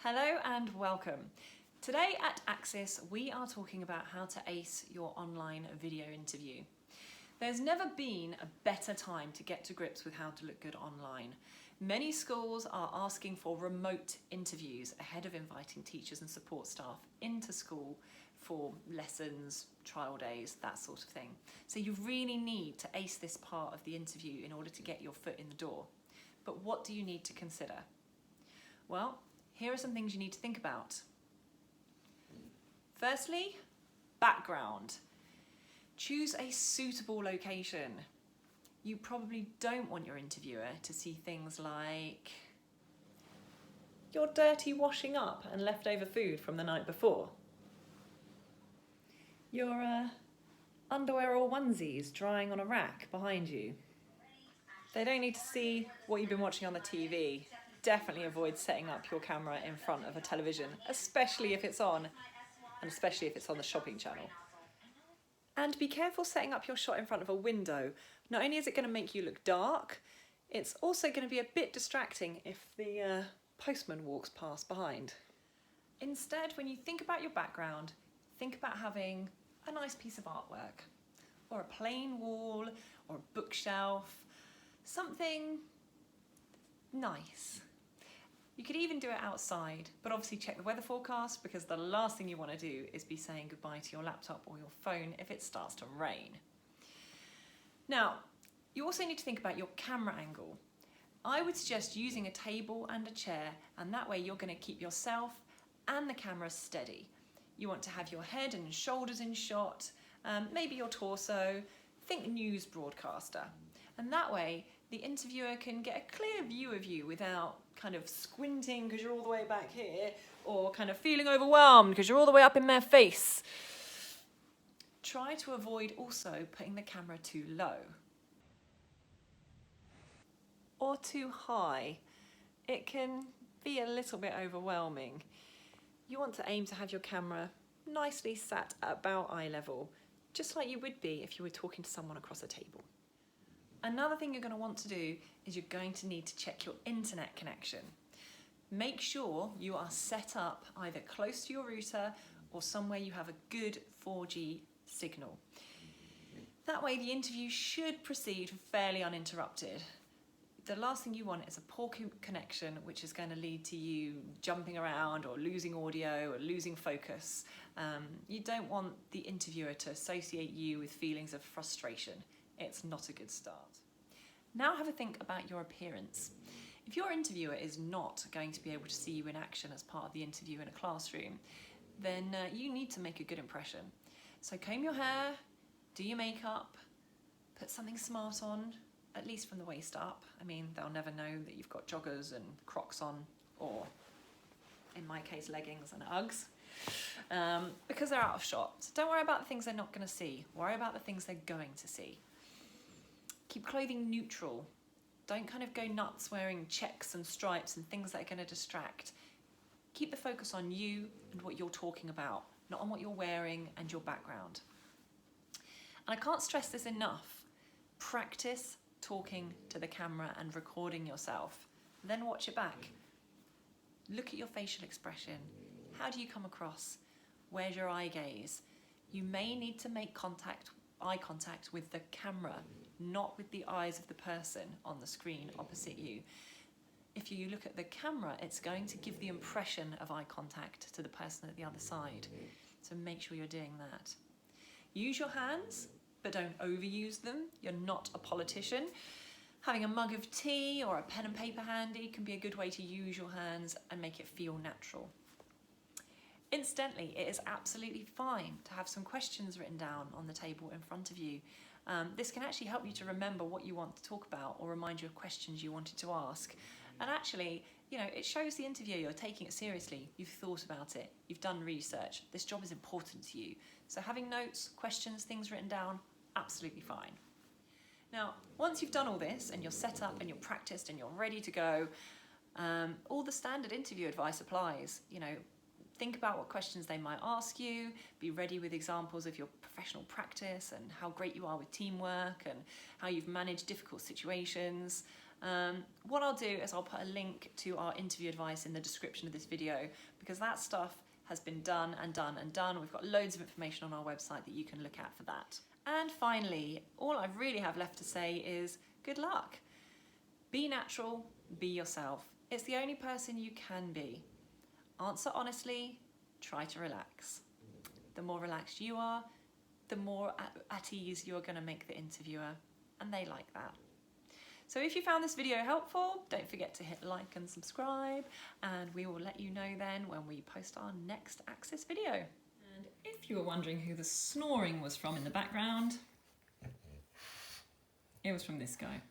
Hello and welcome. Today at Axcis, we are talking about how to ace your online video interview. There's never been a better time to get to grips with how to look good online. Many schools are asking for remote interviews ahead of inviting teachers and support staff into school for lessons, trial days, that sort of thing. So you really need to ace this part of the interview in order to get your foot in the door. But what do you need to consider? Well, here are some things you need to think about. Firstly, background. Choose a suitable location. You probably don't want your interviewer to see things like your dirty washing up and leftover food from the night before, your underwear or onesies drying on a rack behind you. They don't need to see what you've been watching on the TV. Definitely avoid setting up your camera in front of a television, especially if it's on, and especially if it's on the shopping channel. And be careful setting up your shot in front of a window. Not only is it going to make you look dark, it's also going to be a bit distracting if the postman walks past behind. Instead, when you think about your background, think about having a nice piece of artwork, or a plain wall, or a bookshelf, something nice. You could even do it outside, but obviously check the weather forecast, because the last thing you want to do is be saying goodbye to your laptop or your phone if it starts to rain. Now, you also need to think about your camera angle. I would suggest using a table and a chair, and that way you're going to keep yourself and the camera steady. You want to have your head and shoulders in shot, maybe your torso, think news broadcaster. And that way the interviewer can get a clear view of you without kind of squinting because you're all the way back here, or kind of feeling overwhelmed because you're all the way up in their face. Try to avoid also putting the camera too low or too high. It can be a little bit overwhelming. You want to aim to have your camera nicely sat at about eye level, just like you would be if you were talking to someone across a table. Another thing you're going to want to do is you're going to need to check your internet connection. Make sure you are set up either close to your router or somewhere you have a good 4G signal. That way the interview should proceed fairly uninterrupted. The last thing you want is a poor connection, which is going to lead to you jumping around or losing audio or losing focus. You don't want the interviewer to associate you with feelings of frustration. It's not a good start. Now have a think about your appearance. If your interviewer is not going to be able to see you in action as part of the interview in a classroom, then you need to make a good impression. So comb your hair, do your makeup, put something smart on, at least from the waist up. I mean, they'll never know that you've got joggers and Crocs on, or in my case, leggings and Uggs, because they're out of shot. So don't worry about the things they're not going to see. Worry about the things they're going to see. Keep clothing neutral. Don't kind of go nuts wearing checks and stripes and things that are going to distract. Keep the focus on you and what you're talking about, not on what you're wearing and your background. And I can't stress this enough. Practice talking to the camera and recording yourself. Then watch it back. Look at your facial expression. How do you come across? Where's your eye gaze? You may need to make eye contact with the camera, not with the eyes of the person on the screen opposite you. If you look at the camera, it's going to give the impression of eye contact to the person at the other side. So make sure you're doing that. Use your hands, but don't overuse them. You're not a politician. Having a mug of tea or a pen and paper handy can be a good way to use your hands and make it feel natural. Incidentally, it is absolutely fine to have some questions written down on the table in front of you. This can actually help you to remember what you want to talk about or remind you of questions you wanted to ask. And actually, it shows the interviewer you're taking it seriously. You've thought about it. You've done research. This job is important to you. So having notes, questions, things written down, absolutely fine. Now, once you've done all this and you're set up and you're practiced and you're ready to go, all the standard interview advice applies. Think about what questions they might ask you, be ready with examples of your professional practice and how great you are with teamwork and how you've managed difficult situations. What I'll do is I'll put a link to our interview advice in the description of this video, because that stuff has been done and done and done. We've got loads of information on our website that you can look at for that. And finally, all I really have left to say is good luck. Be natural, be yourself. It's the only person you can be. Answer honestly, try to relax. The more relaxed you are, the more at ease you're going to make the interviewer, and they like that. So if you found this video helpful, don't forget to hit like and subscribe, and we will let you know then when we post our next Axcis video. And if you were wondering who the snoring was from in the background, it was from this guy.